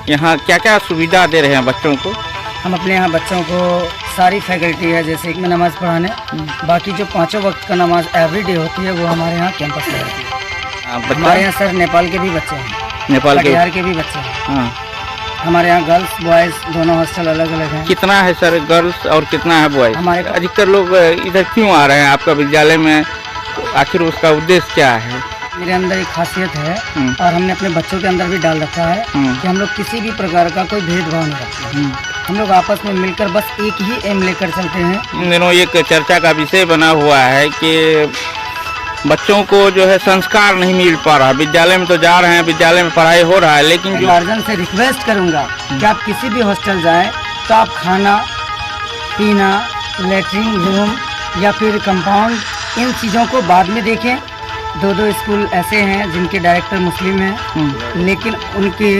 यहाँ क्या क्या सुविधा दे रहे हैं बच्चों को? हम अपने यहाँ बच्चों को सारी फैकल्टी है, जैसे एक में नमाज़ पढ़ाने, बाकी जो 5 वक्त का नमाज एवरीडे होती है वो हमारे यहाँ कैंपस में होती है। हमारे यहाँ सर नेपाल के भी बच्चे हैं, नेपाल के बिहार के भी बच्चे हैं। हाँ। हमारे यहाँ गर्ल्स बॉयज़ दोनों हॉस्टल अलग अलग हैं। कितना है सर गर्ल्स और कितना है बॉयज? हमारे अधिकतर लोग इधर क्यों आ रहे हैं आपका विद्यालय में? आखिर उसका उद्देश्य क्या है? मेरे अंदर एक खासियत है और हमने अपने बच्चों के अंदर भी डाल रखा है कि हम लोग किसी भी प्रकार का कोई भेदभाव नहीं रखते। हम लोग आपस में मिलकर बस एक ही एम लेकर चलते हैं। इन दिनों एक चर्चा का विषय बना हुआ है कि बच्चों को जो है संस्कार नहीं मिल पा रहा। विद्यालय में तो जा रहे हैं, विद्यालय में पढ़ाई हो रहा है, लेकिन जो गार्जियन से रिक्वेस्ट करूंगा कि आप किसी भी हॉस्टल जाएं तो आप खाना पीना, लेटरिन रूम या फिर कंपाउंड, इन चीज़ों को बाद में देखें। 2 स्कूल ऐसे हैं जिनके डायरेक्टर मुस्लिम हैं, लेकिन उनके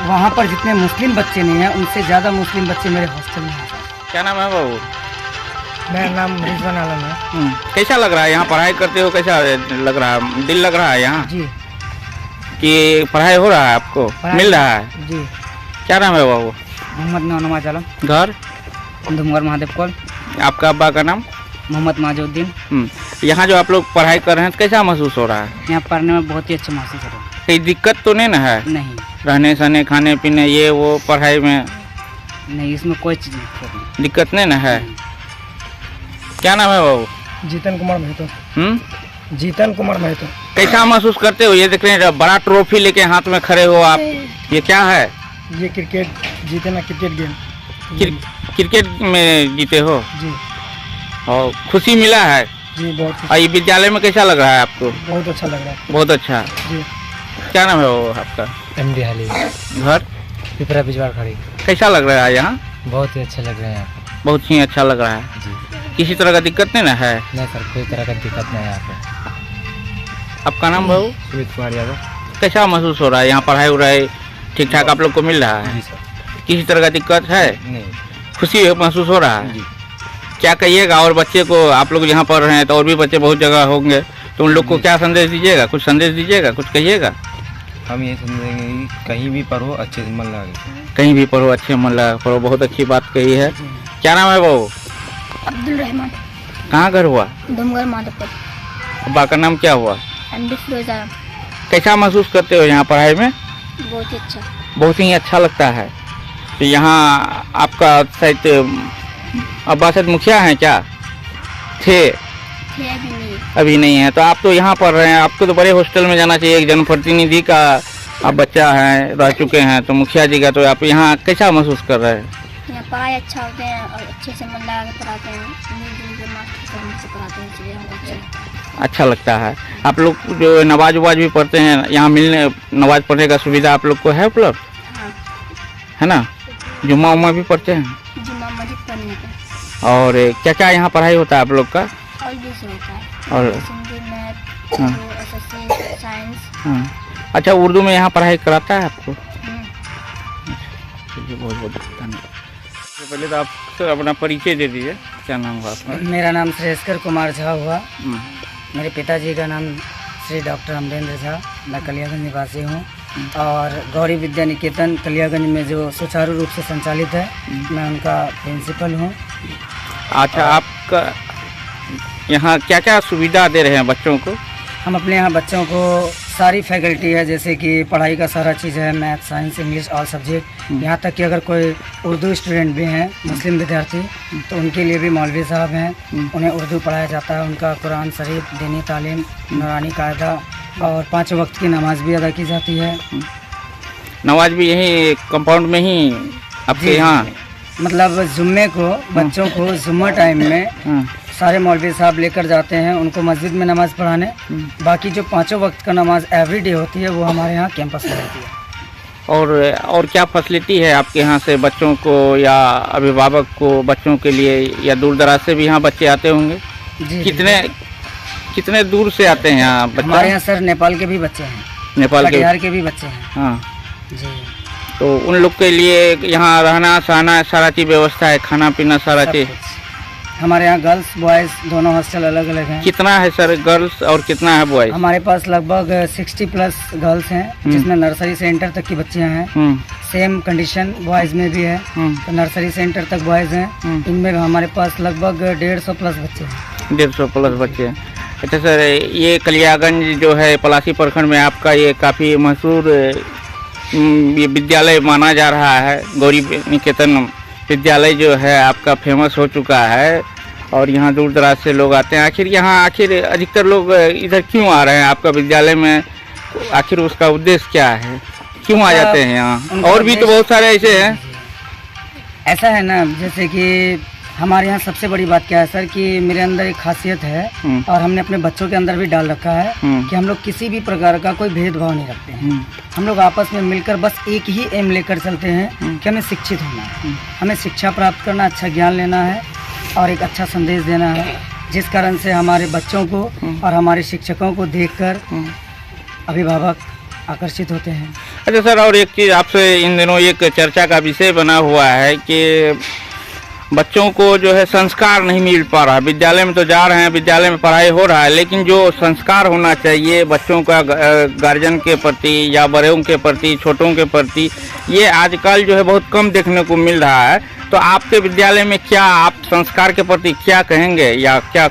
वहाँ पर जितने मुस्लिम बच्चे नहीं हैं उनसे ज़्यादा मुस्लिम बच्चे मेरे हॉस्टल में हैं। क्या नाम है बाबू? मेरा नाम रिजवान आलम है। कैसा लग रहा है यहाँ पढ़ाई करते हो? कैसा लग रहा है? दिल लग रहा है यहाँ जी कि पढ़ाई हो रहा है, आपको मिल रहा है? जी। क्या नाम है बाबू? मोहम्मद नवाज आलम, घर धुमगर महादेव कॉल। आपका अब्बा का नाम? मोहम्मद माजुद्दीन। यहाँ जो आप लोग पढ़ाई कर रहे हैं कैसा महसूस हो रहा है? यहाँ पढ़ने में बहुत ही अच्छा महसूस हो रहा है। कोई दिक्कत तो नहीं ना है? नहीं रहने सहने, खाने पीने, ये वो पढ़ाई में नहीं, इसमें कोई चीज़ नहीं। दिक्कत नहीं ना है? क्या नाम है बाबू? जीतन कुमार महतो। जीतन कुमार महतो। कैसा महसूस करते हो? ये देख रहे हैं बड़ा ट्रॉफी लेके हाथ में खड़े हो आप, ये क्या है? ये क्रिकेट जीते ना, क्रिकेट गेम। क्रिकेट में जीते हो जी। और खुशी मिला है जी, बहुत। और ये विद्यालय में कैसा लग रहा है आपको? बहुत अच्छा लग रहा है। बहुत अच्छा जी। क्या नाम है वो आपका? MD हाली। घर पिपरा बिजवाड़ खड़ी। कैसा लग रहा है यहाँ? बहुत ही अच्छा लग रहा है यहाँ पे। बहुत ही अच्छा लग रहा है जी। किसी तरह का दिक्कत नहीं ना है? नहीं सर, कोई तरह का दिक्कत नहीं है यहाँ पे। आपका नाम बाबू? सुमित कुमार यादव। कैसा महसूस हो रहा है यहाँ? पढ़ाई उड़ाई ठीक ठाक आप लोग को मिल रहा है? जी सर। किसी तरह का दिक्कत है? नहीं। खुशी महसूस हो रहा है? जी। क्या कहिएगा और बच्चे को? आप लोग यहाँ पढ़ रहे हैं तो और भी बच्चे बहुत जगह होंगे, तो उन लोग को क्या संदेश दीजिएगा? कुछ संदेश दीजिएगा, कुछ कहिएगा? हम ये समझेंगे कि कहीं भी पढ़ो अच्छे से मन लगे। कहीं भी पढ़ो अच्छे मन लगा पढ़ो, बहुत अच्छी बात कही है। क्या नाम है बाबू? अब्दुल रहमान। कहाँ घर हुआ? धुमगर माधवपुर। अब्बा का नाम क्या हुआ? MD फिरोजा। कैसा महसूस करते हो यहाँ पढ़ाई में? बहुत ही अच्छा। बहुत ही अच्छा लगता है। तो यहाँ आपका शायद अब्बा शायद मुखिया हैं क्या? थे? अभी नहीं। अभी नहीं है। तो आप तो यहाँ पढ़ रहे हैं, आपको तो बड़े हॉस्टल में जाना चाहिए। एक जनप्रतिनिधि का आप बच्चा है, रह चुके हैं, तो मुखिया जी का, तो आप यहाँ कैसा महसूस कर रहे हैं? यहाँ पढ़ाई अच्छा होते हैं और अच्छे से मन लगा के पढ़ाते हैं, मिलजुल के मास्टर साहब से पढ़ाते हैं, इसलिए हमको अच्छा लगता है। आप लोग जो नमाज उवाज भी पढ़ते हैं, यहाँ मिलने नमाज पढ़ने का सुविधा आप लोग को है उपलब्ध? हाँ। है ना? जुम्मा उम्मा भी पढ़ते हैं? जुम्मा मस्जिद पढ़ने का। और क्या क्या यहाँ पढ़ाई होता है आप लोग का? और भी से होता है, और हिंदी, मैथ, SSC, साइंस। अच्छा, उर्दू में यहाँ पढ़ाई कराता है आपको? बहुत बहुत धन्यवाद। पहले तो आप सर अपना परिचय दे दीजिए, क्या नाम हुआ आपका? मेरा नाम श्रेयस्कर कुमार झा हुआ। मेरे पिताजी का नाम श्री डॉक्टर अमरेंद्र झा। मैं कलियागंज निवासी हूँ और गौरी विद्या निकेतन कलियागंज में जो सुचारू रूप से संचालित है, मैं उनका प्रिंसिपल हूँ। अच्छा, आपका यहाँ क्या क्या सुविधा दे रहे हैं बच्चों को? हम अपने यहाँ बच्चों को सारी फैकल्टी है, जैसे कि पढ़ाई का सारा चीज़ है, math, science, English, all subject. यहाँ तक कि अगर कोई उर्दू स्टूडेंट भी हैं, मुस्लिम विद्यार्थी, तो उनके लिए भी मौलवी साहब हैं, उन्हें उर्दू पढ़ाया जाता है। उनका कुरान शरीफ, दीनी तालीम, नूरानी कायदा और 5 वक्त की नमाज भी अदा की जाती है। नमाज भी यहीं कंपाउंड में ही आपके यहाँ? मतलब जुम्मे को बच्चों को जुम्मा टाइम में सारे मौलवी साहब लेकर जाते हैं उनको मस्जिद में नमाज़ पढ़ाने। बाकी जो 5 वक्त का नमाज एवरीडे होती है वो हमारे यहाँ कैंपस में होती है। और क्या फैसिलिटी है आपके यहाँ से बच्चों को या अभिभावक को बच्चों के लिए, या दूर दराज से भी यहाँ बच्चे आते होंगे? जी। कितने दूर से आते हैं यहाँ बच्चे? हमारे यहाँ सर नेपाल के भी बच्चे हैं, नेपाल के, बिहार के भी बच्चे हैं। हाँ जी। तो उन लोग के लिए यहाँ रहना सहना सारा चीज़ व्यवस्था है, खाना पीना सारा चीज़? हमारे यहाँ गर्ल्स बॉयज़ दोनों हॉस्टल अलग अलग हैं। कितना है सर गर्ल्स और कितना है बॉयज़? हमारे पास लगभग 60+ गर्ल्स हैं, जिसमें नर्सरी से इंटर तक की बच्चियाँ हैं। सेम कंडीशन बॉयज़ में भी है। तो नर्सरी सेंटर तक बॉयज़ हैं, इनमें भी हमारे पास लगभग 150 प्लस बच्चे हैं। 150 प्लस बच्चे हैं। अच्छा सर, ये कलियागंज जो है पलासी प्रखंड में आपका ये काफ़ी मशहूर ये विद्यालय माना जा रहा है। गौरी निकेतन विद्यालय जो है आपका फेमस हो चुका है और यहाँ दूर दराज से लोग आते हैं। आखिर अधिकतर लोग इधर क्यों आ रहे हैं आपका विद्यालय में? आखिर उसका उद्देश्य क्या है, क्यों आ जाते हैं यहाँ? और भी तो बहुत सारे ऐसे हैं। ऐसा है ना, जैसे कि हमारे यहाँ सबसे बड़ी बात क्या है सर कि मेरे अंदर एक खासियत है और हमने अपने बच्चों के अंदर भी डाल रखा है कि हम लोग किसी भी प्रकार का कोई भेदभाव नहीं रखते हैं। हम लोग आपस में मिलकर बस एक ही एम लेकर चलते हैं कि हमें शिक्षित होना है, हमें शिक्षा प्राप्त करना, अच्छा ज्ञान लेना है और एक अच्छा संदेश देना है, जिस कारण से हमारे बच्चों को और हमारे शिक्षकों को देखकर अभिभावक आकर्षित होते हैं। अच्छा सर, और एक चीज़ आपसे इन दिनों एक चर्चा का विषय बना हुआ है कि बच्चों को जो है संस्कार नहीं मिल पा रहा। विद्यालय में तो जा रहे हैं, विद्यालय में पढ़ाई हो रहा है, लेकिन जो संस्कार होना चाहिए बच्चों का गार्जियन के प्रति या बड़ों के प्रति, छोटों के प्रति, ये आजकल जो है बहुत कम देखने को मिल रहा है। तो आपके विद्यालय में क्या आप संस्कार के प्रति क्या कहेंगे या क्या?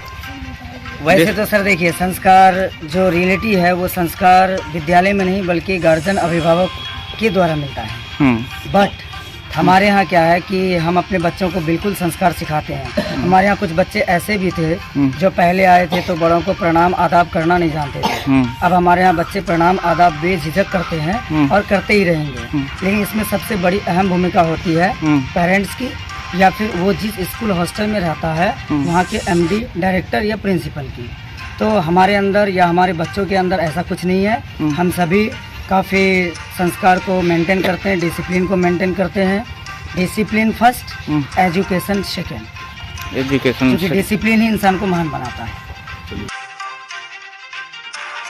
वैसे तो सर देखिए, संस्कार जो रियलिटी है वो संस्कार विद्यालय में नहीं बल्कि गार्जियन अभिभावक के द्वारा मिलता है। बट हमारे यहाँ क्या है कि हम अपने बच्चों को बिल्कुल संस्कार सिखाते हैं। हमारे यहाँ कुछ बच्चे ऐसे भी थे जो पहले आए थे तो बड़ों को प्रणाम आदाब करना नहीं जानते थे। अब हमारे यहाँ बच्चे प्रणाम आदाब बेझिझक करते हैं और करते ही रहेंगे। लेकिन इसमें सबसे बड़ी अहम भूमिका होती है पेरेंट्स की या फिर वो जिस स्कूल हॉस्टल में रहता है वहाँ के MD, डायरेक्टर या प्रिंसिपल की। तो हमारे अंदर या हमारे बच्चों के अंदर ऐसा कुछ नहीं है। हम सभी काफ़ी संस्कार को मेंटेन करते हैं, डिसिप्लिन को मेंटेन करते हैं। Discipline first, education second. Education क्योंकि डिसिप्लिन ही इंसान को महान बनाता है।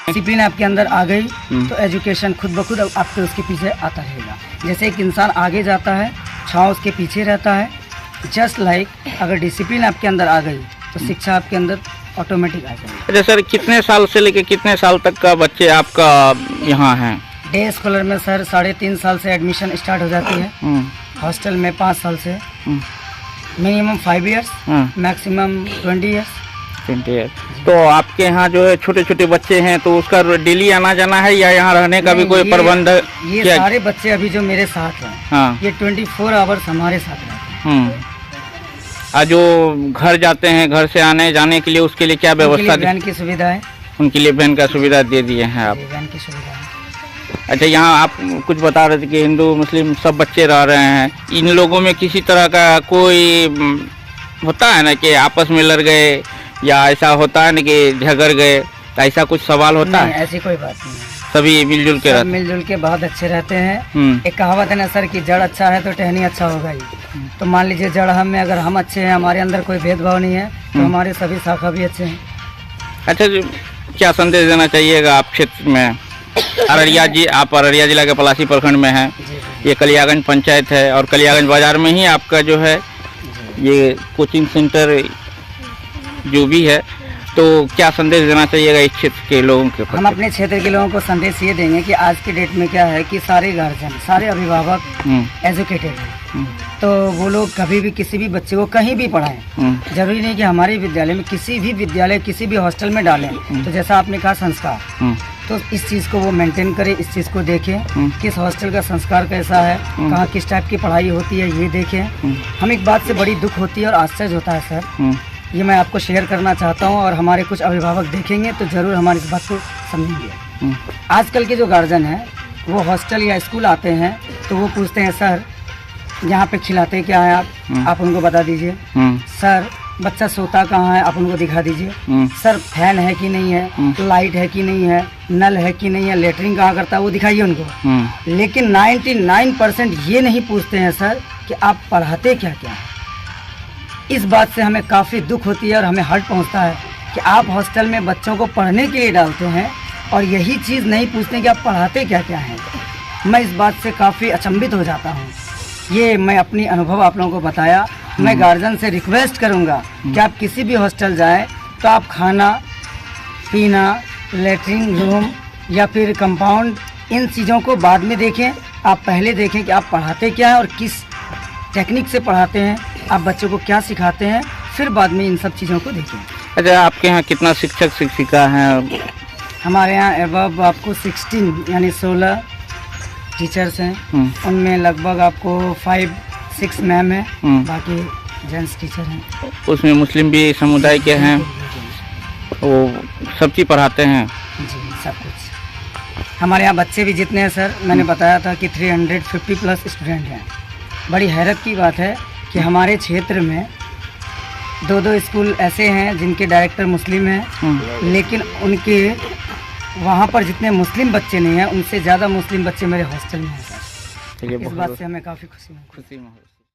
डिसिप्लिन आपके अंदर आ गई तो एजुकेशन खुद ब खुद आपके उसके पीछे आता रहेगा। जैसे एक इंसान आगे जाता है, छाँव उसके पीछे रहता है। जस्ट लाइक अगर डिसिप्लिन आपके अंदर आ गई तो शिक्षा आपके अंदर ऑटोमेटिक आ जाएगी। अच्छा सर, कितने साल से लेके कितने साल तक का बच्चे आपका यहाँ हैं? डे स्कॉलर में सर 3.5 साल से एडमिशन स्टार्ट हो जाती है। हॉस्टल में 5 साल से, मिनिमम 5 इयर्स, मैक्सिमम 20 इयर्स। तो आपके यहाँ जो है छोटे छोटे बच्चे हैं तो उसका डेली आना जाना है या यहाँ रहने का भी कोई प्रबंध? ये सारे बच्चे अभी जो मेरे साथ हैं ये 24 आवर्स हमारे साथ रहते हैं। जो घर जाते हैं, घर से आने जाने के लिए उसके लिए क्या व्यवस्था? वैन की सुविधा है, उनके लिए वैन का सुविधा दे दिए हैं आप? वैन की सुविधा है। अच्छा, यहाँ आप कुछ बता रहे थे कि हिंदू मुस्लिम सब बच्चे रह रहे हैं। इन लोगों में किसी तरह का कोई होता है ना कि आपस में लड़ गए या ऐसा होता है ना कि झगड़ गए, ऐसा कुछ सवाल होता है? ऐसी कोई बात नहीं है, सभी मिलजुल के रहते हैं। मिलजुल के बहुत अच्छे रहते हैं। एक कहावत है ना सर कि जड़ अच्छा है तो टहनी अच्छा होगा ही। तो मान लीजिए जड़ हम में अगर हम अच्छे हैं, हमारे अंदर कोई भेदभाव नहीं है, तो हमारे सभी शाखा भी अच्छे हैं। अच्छा, क्या संदेश देना चाहिएगा आप क्षेत्र में? आप अररिया जिला के पलासी प्रखंड में हैं। ये कलियागंज पंचायत है और कलियागंज बाजार में ही आपका जो है ये कोचिंग सेंटर जो भी है, तो क्या संदेश देना चाहिएगा इस क्षेत्र के लोगों के? हम अपने क्षेत्र के लोगों को संदेश ये देंगे कि आज के डेट में क्या है कि सारे गार्जियन, सारे अभिभावक एजुकेटेड हैं। तो वो लोग कभी भी किसी भी बच्चे को कहीं भी पढ़ाएं। जरूरी नहीं कि हमारे विद्यालय में, किसी भी विद्यालय किसी भी हॉस्टल में डालें। तो जैसा आपने कहा संस्कार, तो इस चीज़ को वो मेंटेन करें, इस चीज़ को देखें किस हॉस्टल का संस्कार कैसा है, कहाँ किस टाइप की पढ़ाई होती है, ये देखें। हम एक बात से बड़ी दुख होती है और आश्चर्य होता है सर, ये मैं आपको शेयर करना चाहता हूँ और हमारे कुछ अभिभावक देखेंगे तो ज़रूर हमारी इस बात को समझेंगे। आजकल के जो गार्जियन हैं वो हॉस्टल या स्कूल आते हैं तो वो पूछते हैं सर यहाँ पे खिलाते क्या है आप उनको बता दीजिए। सर बच्चा सोता कहाँ है, आप उनको दिखा दीजिए। सर फैन है कि नहीं है, लाइट है कि नहीं है, नल है कि नहीं है, लेटरिन कहाँ करता है वो दिखाइए उनको। लेकिन 99% ये नहीं पूछते हैं सर कि आप पढ़ाते क्या क्या है। इस बात से हमें काफ़ी दुख होती है और हमें हर्ट पहुंचता है कि आप हॉस्टल में बच्चों को पढ़ने के लिए डालते हैं और यही चीज़ नहीं पूछते कि आप पढ़ाते क्या क्या हैं। मैं इस बात से काफ़ी अचंभित हो जाता हूं। ये मैं अपनी अनुभव आप लोगों को बताया। मैं गार्जियन से रिक्वेस्ट करूंगा कि आप किसी भी हॉस्टल जाएं तो आप खाना पीना, लेटरिन रूम या फिर कंपाउंड, इन चीज़ों को बाद में देखें। आप पहले देखें कि आप पढ़ाते क्या हैं और किस टेक्निक से पढ़ाते हैं, आप बच्चों को क्या सिखाते हैं, फिर बाद में इन सब चीज़ों को देखें। अच्छा, आपके यहाँ कितना शिक्षक शिक्षिका हैं? हमारे यहाँ एबव आपको 16 यानी 16 टीचर्स हैं। उनमें लगभग आपको 5-6 मैम हैं, बाकी जेंट्स टीचर हैं। उसमें मुस्लिम भी समुदाय के हैं, वो सब चीज़ पढ़ाते हैं? जी, सब कुछ। हमारे यहाँ बच्चे भी जितने हैं सर, मैंने बताया था कि 350 प्लस स्टूडेंट हैं। बड़ी हैरत की बात है कि हमारे क्षेत्र में 2 स्कूल ऐसे हैं जिनके डायरेक्टर मुस्लिम हैं, लेकिन उनके वहाँ पर जितने मुस्लिम बच्चे नहीं हैं, उनसे ज़्यादा मुस्लिम बच्चे मेरे हॉस्टल में हैं सर। इस बात से हमें काफ़ी खुशी है।